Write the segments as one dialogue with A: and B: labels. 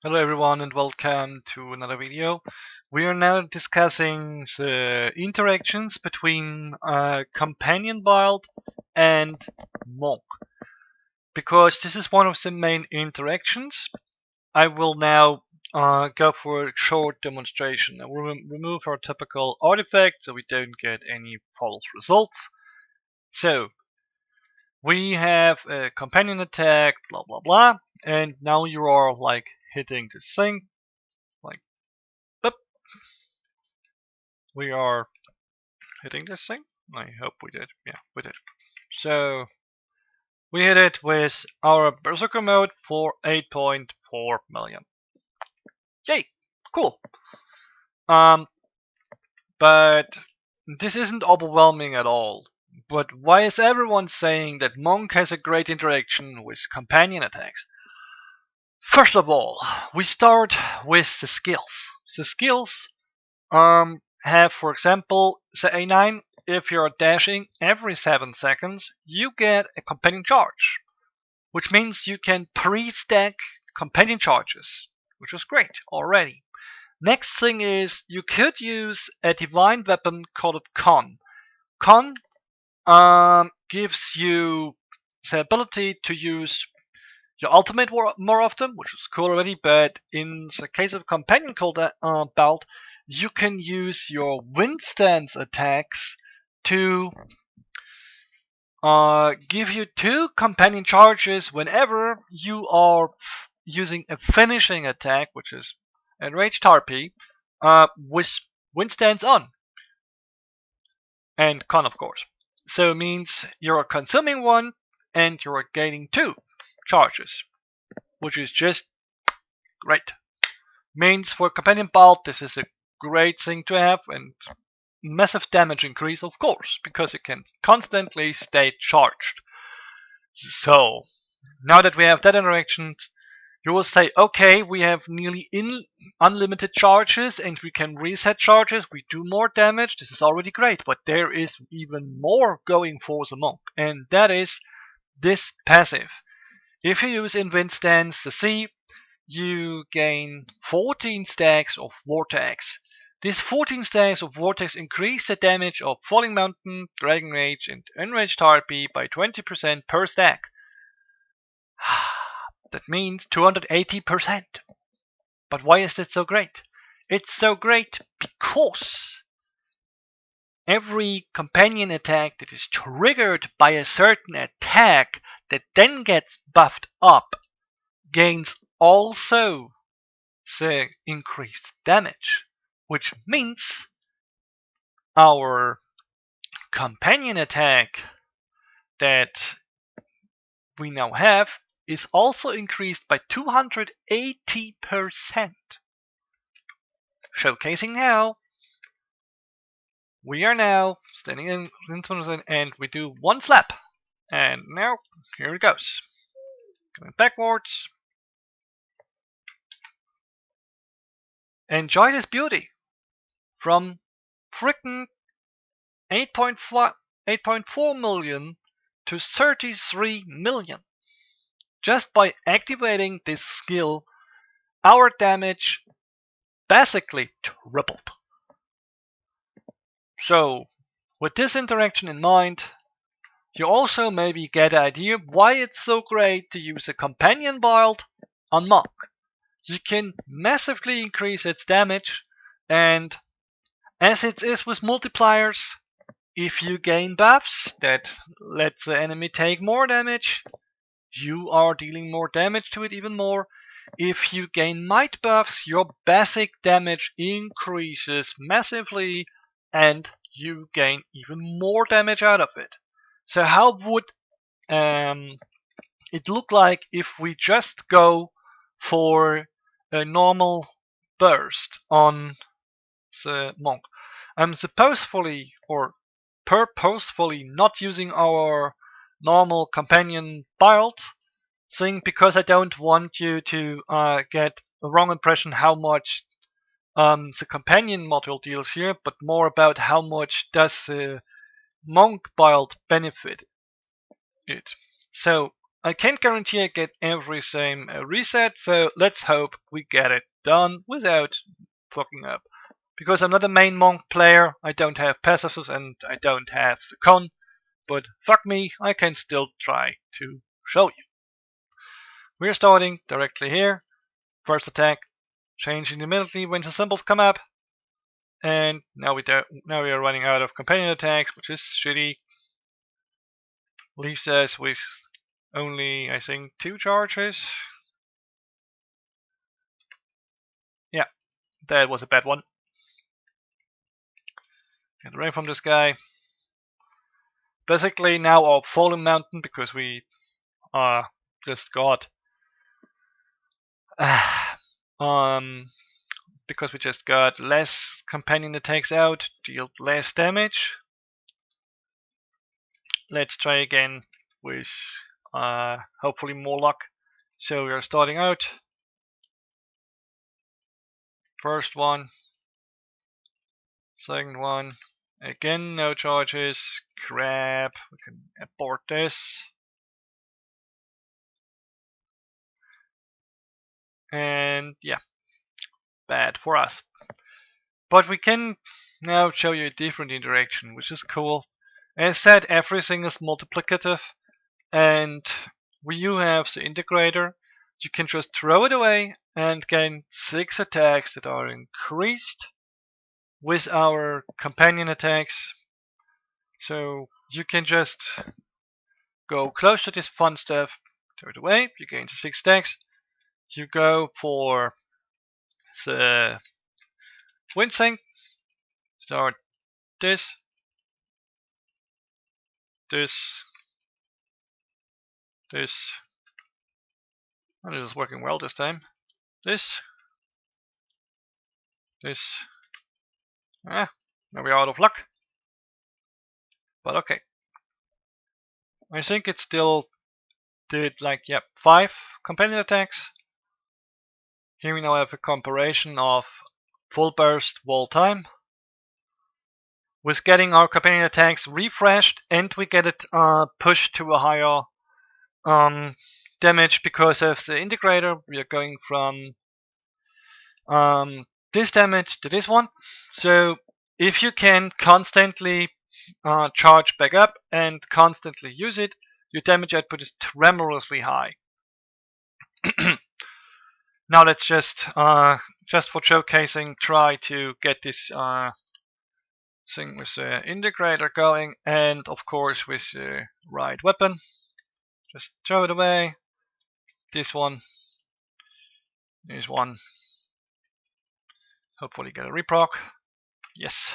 A: Hello everyone and welcome to another video. We are now discussing the interactions between companion build and monk. Because this is one of the main interactions, I will now go for a short demonstration. I will remove our typical artifact so we don't get any false results. So, we have a companion attack, blah blah blah, and now you are like hitting this thing, like boop. We are hitting this thing. I hope we did. Yeah, we did. So we hit it with our Berserker mode for 8.4 million. Yay! Cool. Um, but this isn't overwhelming at all. But why is everyone saying that Monk has a great interaction with companion attacks? First of all, we start with the skills. The skills have, for example, the A9. If you're dashing every 7 seconds, you get a companion charge, which means you can pre-stack companion charges, which is great already. Next thing is you could use a divine weapon called Con. Con gives you the ability to use your ultimate more often, which is cool already, but in the case of companion called belt, you can use your wind stance attacks to give you 2 companion charges whenever you are using a finishing attack, which is enraged harpy, with wind stance on, and con of course. So it means you're consuming 1 and you're gaining 2 charges, which is just great. Means for companion belt this is a great thing to have, and massive damage increase of course, because it can constantly stay charged. So now that we have that interaction, you will say, okay, we have nearly unlimited charges and we can reset charges, we do more damage, this is already great, but there is even more going for the monk, and that is this passive. If you use in wind stance the sea, you gain 14 stacks of vortex. These 14 stacks of vortex increase the damage of Falling Mountain, Dragon Rage, and Enraged Harpy by 20% per stack. That means 280%. But why is that so great? It's so great because every companion attack that is triggered by a certain attack that then gets buffed up gains also the increased damage, which means our companion attack that we now have is also increased by 280%. Showcasing how we are now standing in front of it and we do 1 slap. And now, here it goes. Going backwards. Enjoy this beauty. From frickin' 8.4 million to 33 million. Just by activating this skill, our damage basically tripled. So, with this interaction in mind, you also maybe get an idea why it's so great to use a companion build on Monk. You can massively increase its damage, and as it is with multipliers, if you gain buffs that let the enemy take more damage, you are dealing more damage to it even more. If you gain might buffs, your basic damage increases massively and you gain even more damage out of it. So how would it look like if we just go for a normal burst on the monk? I'm supposefully or purposefully not using our normal companion build thing because I don't want you to get a wrong impression how much the companion module deals here, but more about how much does the monk build benefit it. So I can't guarantee I get every same reset, so let's hope we get it done without fucking up. Because I'm not a main monk player, I don't have passives and I don't have the con, but fuck me, I can still try to show you. We're starting directly here. First attack, changing immediately when the symbols come up. And now we are running out of companion attacks, which is shitty. Leaves us with only, I think, 2 charges. Yeah, that was a bad one. Get away from this guy. Basically now our fallen mountain, because we just got because we just got less companion attacks out, dealt less damage. Let's try again with hopefully more luck. So we are starting out. First one, second one. Again, no charges. Crap. We can abort this. And yeah, bad for us. But we can now show you a different interaction, which is cool. As said, everything is multiplicative, and when you have the integrator, you can just throw it away and gain 6 attacks that are increased with our companion attacks. So you can just go close to this fun stuff, throw it away, you gain the 6 stacks. You go for the wincing, start this, this, this. Oh, this is working well this time. This, this. Now we're out of luck. But okay. I think it still did like, 5 companion attacks. Here we now have a comparison of full burst wall time with getting our companion attacks refreshed, and we get it pushed to a higher damage because of the integrator. We are going from this damage to this one. So if you can constantly charge back up and constantly use it, your damage output is tremendously high. Now let's just for showcasing, try to get this thing with the integrator going, and of course with the right weapon. Just throw it away. This one. This one. Hopefully get a reproc. Yes.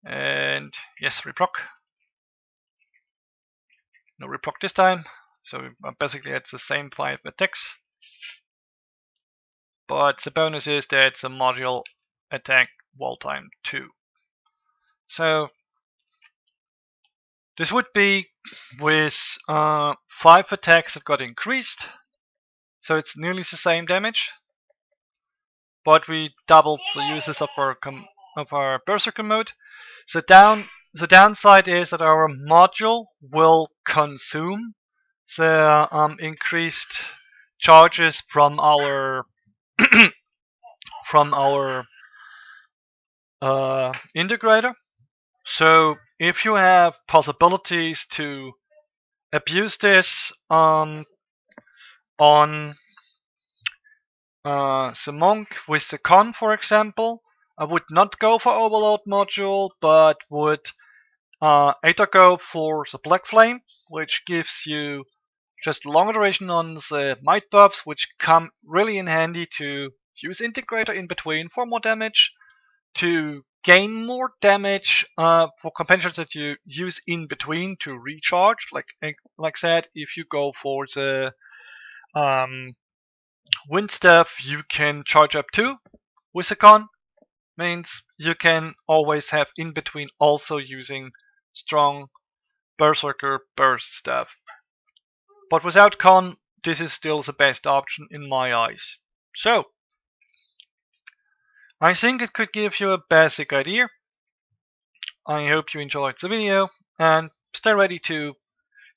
A: And yes, reproc. No reproc this time. So basically it's the same 5 attacks. But the bonus is that it's a module attack wall time 2. So this would be with 5 attacks that got increased. So it's nearly the same damage. But we doubled the uses of our berserker mode. The downside is that our module will consume the increased charges from our integrator. So if you have possibilities to abuse this on the monk with the con, for example, I would not go for overload module, but would either go for the black flame, which gives you just longer duration on the might buffs, which come really in handy to use integrator in between for more damage, to gain more damage for companions that you use in between to recharge. Like said, if you go for the wind stuff, you can charge up too with the con. Means you can always have in between also using strong berserker burst stuff. But without con, this is still the best option in my eyes. So, I think it could give you a basic idea. I hope you enjoyed the video, and stay ready to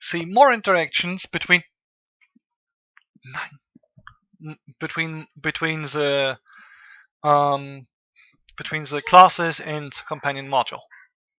A: see more interactions between between the classes and companion module.